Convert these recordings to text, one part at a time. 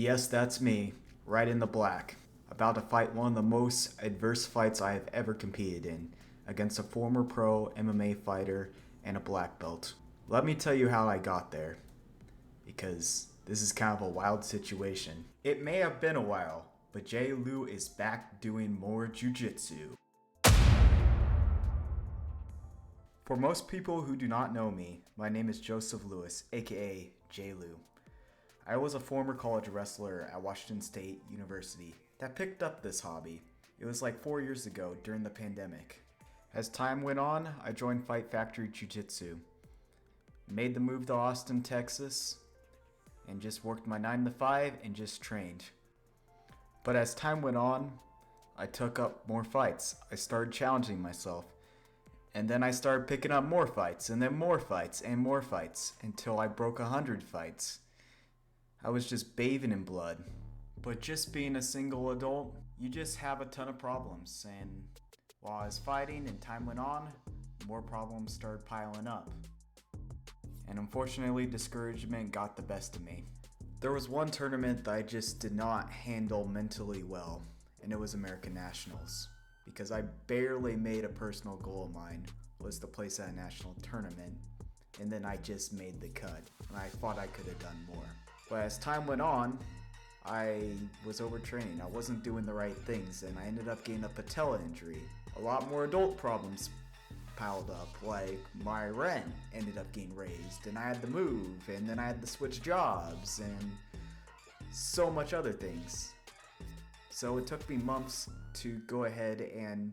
Yes, that's me, right in the black, about to fight one of the most adverse fights I have ever competed in, against a former pro MMA fighter and a black belt. Let me tell you how I got there, because this is kind of a wild situation. It may have been a while, but Jay Lu is back doing more Jiu Jitsu. For most people who do not know me, my name is Joseph Lewis, aka Jay Lu. I was a former college wrestler at Washington State University that picked up this hobby. It was like 4 years ago during the pandemic. As time went on, I joined Fight Factory Jiu Jitsu, made the move to Austin, Texas, and just worked my 9 to 5 and just trained. But as time went on, I took up more fights. I started challenging myself. And then I started picking up more fights, and then more fights, and more fights, until I broke 100 fights. I was just bathing in blood. But just being a single adult, you just have a ton of problems. And while I was fighting and time went on, more problems started piling up. And unfortunately, discouragement got the best of me. There was one tournament that I just did not handle mentally well, and it was American Nationals. Because I barely made a personal goal of mine was to place at a national tournament, and then I just made the cut, and I thought I could have done more. But as time went on, I was overtraining. I wasn't doing the right things, and I ended up getting a patella injury. A lot more adult problems piled up, like my rent ended up getting raised, and I had to move, and then I had to switch jobs, and so much other things. So it took me months to go ahead and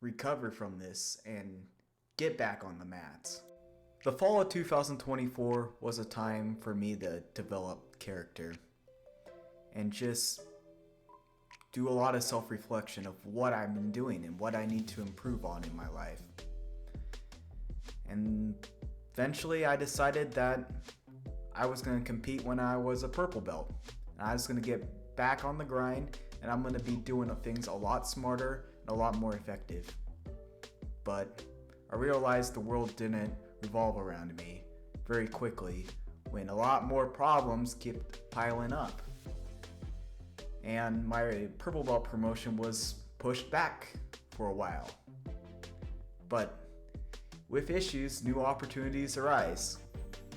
recover from this and get back on the mats. The fall of 2024 was a time for me to develop character and just do a lot of self-reflection of what I've been doing and what I need to improve on in my life. And eventually I decided that I was going to compete when I was a purple belt. And I was going to get back on the grind, and I'm going to be doing things a lot smarter and a lot more effective. But I realized the world didn't revolve around me very quickly when a lot more problems kept piling up. And my purple belt promotion was pushed back for a while. But with issues, new opportunities arise.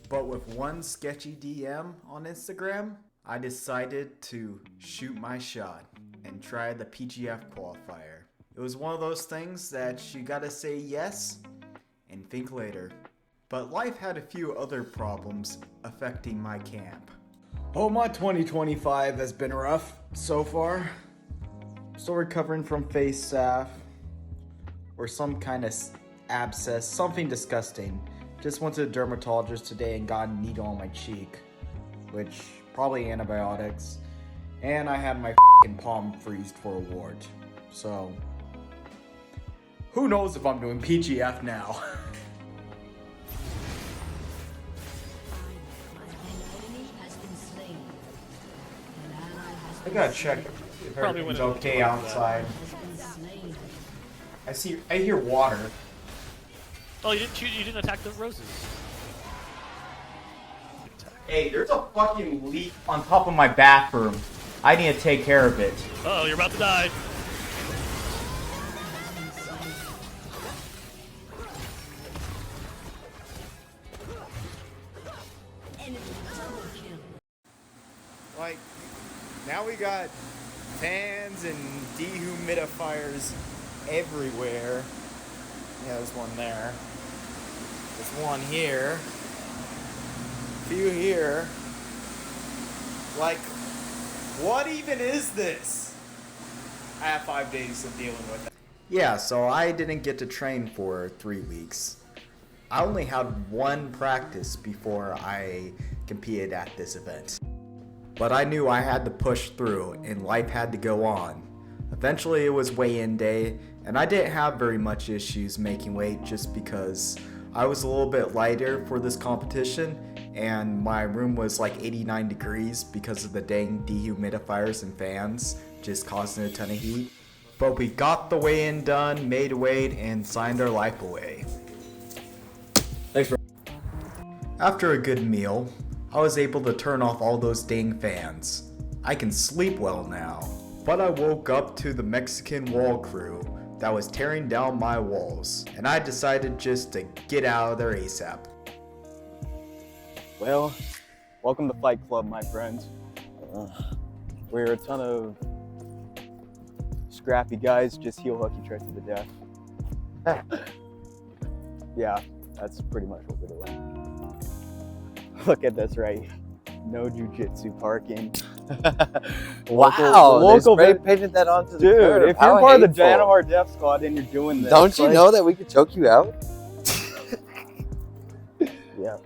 But with one sketchy DM on Instagram, I decided to shoot my shot and try the PGF qualifier. It was one of those things that you gotta say yes and think later. But life had a few other problems affecting my camp. Oh, my 2025 has been rough so far. Still recovering from face staph or some kind of abscess, something disgusting. Just went to the dermatologist today and got a needle on my cheek, which probably antibiotics, and I had my palm freezed for a wart. So, who knows if I'm doing PGF now? I gotta check if everything's okay outside. I hear water. Oh, you didn't attack the roses. Hey, there's a fucking leak on top of my bathroom. I need to take care of it. Uh-oh, you're about to die. Like, now we got fans and dehumidifiers everywhere. Yeah, there's one there. There's one here. Few here. Like, what even is this? I have 5 days of dealing with it. Yeah, so I didn't get to train for 3 weeks. I only had one practice before I competed at this event. But I knew I had to push through and life had to go on. Eventually it was weigh-in day, and I didn't have very much issues making weight just because I was a little bit lighter for this competition, and my room was like 89 degrees because of the dang dehumidifiers and fans just causing a ton of heat. But we got the weigh-in done, made weight, and signed our life away. Thanks for. After a good meal, I was able to turn off all those dang fans. I can sleep well now. But I woke up to the Mexican wall crew that was tearing down my walls, and I decided just to get out of there ASAP. Well, welcome to Fight Club, my friends. We're a ton of scrappy guys, just heel hook each other to the death. Yeah, that's pretty much what we're doing. Look at this, right? No jiu-jitsu parking. Wow, local they painted that onto the dude, curb. if How you're part of the hateful. Janamar Death Squad and you're doing this, Don't you know that we could choke you out? Yeah,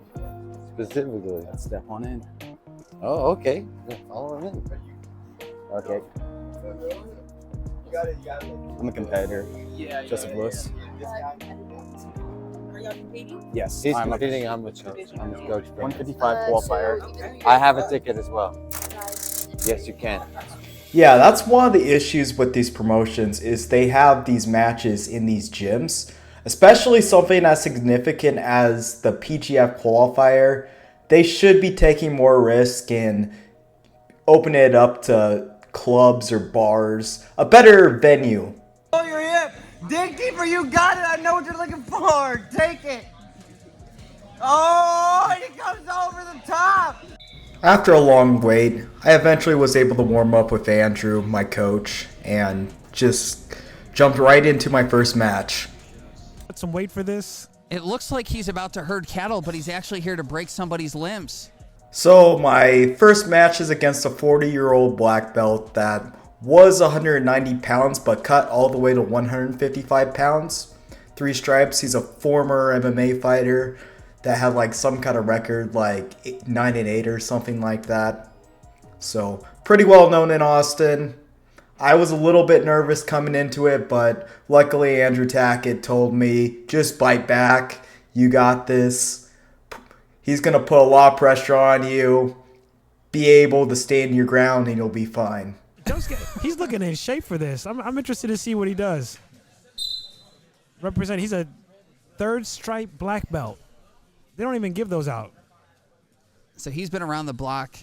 Specifically. let's step on in. Oh, okay. Yeah, follow him in. Okay. I'm a competitor. Joseph Lewis. Are y'all competing? Yes, He's I'm a competing. I'm with coach. I'm with coach. 155 qualifier. I have a ticket as well. Yes, you can. Yeah, that's one of the issues with these promotions is they have these matches in these gyms, especially something as significant as the PGF qualifier. They should be taking more risk and open it up to clubs or bars, a better venue. Pull your hip. Dig deeper, you got it. I know what you're looking for. Take it. Oh, and it comes over the top. After a long wait, I eventually was able to warm up with Andrew, my coach, and just jumped right into my first match. Some weight for this. It looks like he's about to herd cattle, but he's actually here to break somebody's limbs. So my first match is against a 40-year-old black belt that was 190 pounds but cut all the way to 155 pounds. 3 stripes. He's a former MMA fighter that had like some kind of record like 9-8 or something like that. So pretty well known in Austin. I was a little bit nervous coming into it, but luckily Andrew Tackett told me, just bite back. You got this. He's going to put a lot of pressure on you. Be able to stand your ground and you'll be fine. He's looking in shape for this. I'm interested to see what he does. He's a 3rd stripe black belt. They don't even give those out. So he's been around the block.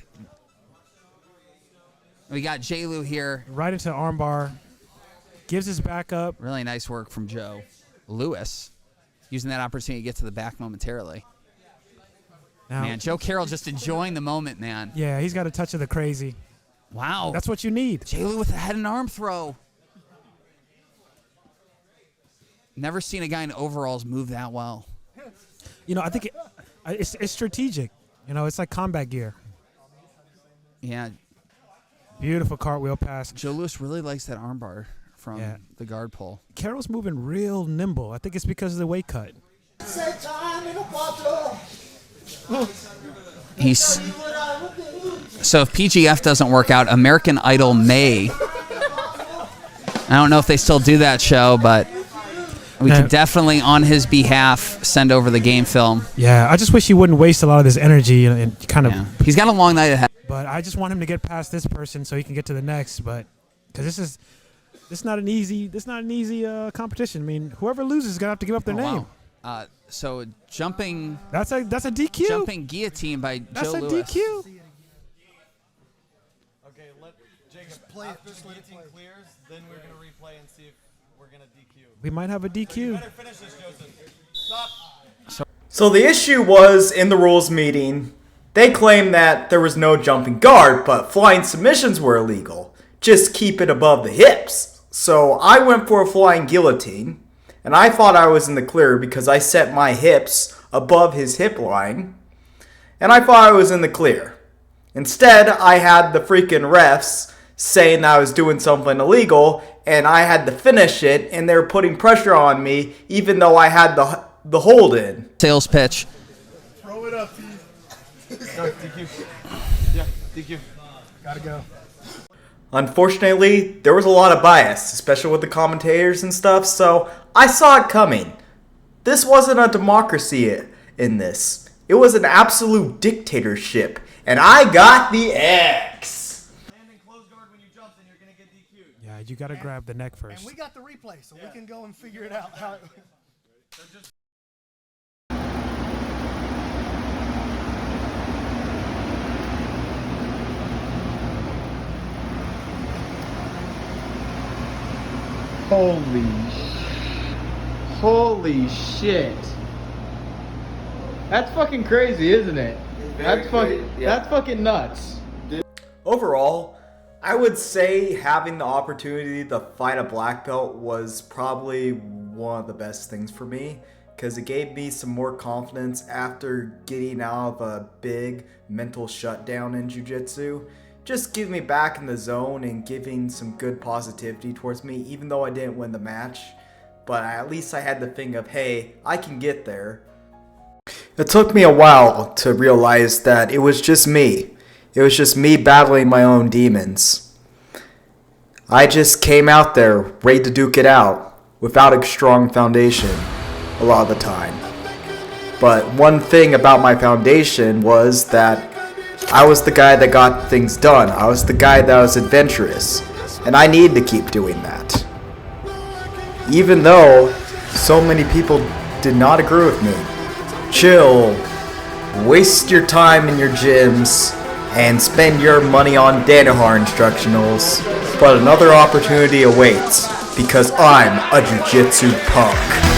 We got J. Lou here. Right into armbar. Gives his back up. Really nice work from Joe Lewis. Using that opportunity to get to the back momentarily. Now, Man, Joe Carroll just enjoying the moment, man. yeah, he's got a touch of the crazy. Wow. That's what you need. J. Lou with a head and arm throw. Never seen a guy in overalls move that well. You know, I think it's strategic. You know, it's like combat gear. Yeah, Beautiful cartwheel pass. Joe Lewis really likes that armbar from Yeah. the guard pull. Carroll's moving real nimble. I think it's because of the weight cut. He's so if PGF doesn't work out, American Idol may. I don't know if they still do that show, but we could definitely, on his behalf, send over the game film. Yeah, I just wish he wouldn't waste a lot of this energy and kind of. Yeah. He's got a long night ahead. But I just want him to get past this person so he can get to the next. But because this is not an easy competition. I mean, whoever loses is gonna have to give up their name. Wow. So jumping. That's a DQ. Jumping guillotine by That's Joe a Lewis. DQ. Okay, let Jacob play it. Just let it clears, then we're gonna replay and see if we're gonna DQ. We might have a DQ. Better finish this, Joseph. Stop. So the issue was in the rules meeting, they claimed that there was no jumping guard, but flying submissions were illegal. Just keep it above the hips. So I went for a flying guillotine, and I thought I was in the clear because I set my hips above his hip line, and I thought I was in the clear. Instead, I had the freaking refs saying that I was doing something illegal, and I had to finish it, and they were putting pressure on me, even though I had the hold in. Sales pitch. Throw it up, T. No, DQ. Yeah, DQ. Gotta go. Unfortunately, there was a lot of bias, especially with the commentators and stuff, so I saw it coming. This wasn't a democracy in this. It was an absolute dictatorship, and I got the X. Land in close guard when you jump, then you're gonna get DQ'd. Yeah, you got to grab the neck first. And we got the replay, so we can go and figure it out. How Holy shit. That's fucking crazy, isn't it? That's fucking nuts. Overall, I would say having the opportunity to fight a black belt was probably one of the best things for me, because it gave me some more confidence after getting out of a big mental shutdown in Jiu Jitsu. Just give me back in the zone and giving some good positivity towards me, even though I didn't win the match. But at least I had the thing of, hey, I can get there. It took me a while to realize that it was just me. It was just me battling my own demons. I just came out there ready to duke it out without a strong foundation a lot of the time. But one thing about my foundation was that I was the guy that got things done. I was the guy that was adventurous, and I needed to keep doing that. Even though so many people did not agree with me. Chill, waste your time in your gyms, and spend your money on Danaher instructionals, but another opportunity awaits, because I'm a Jiu Jitsu punk.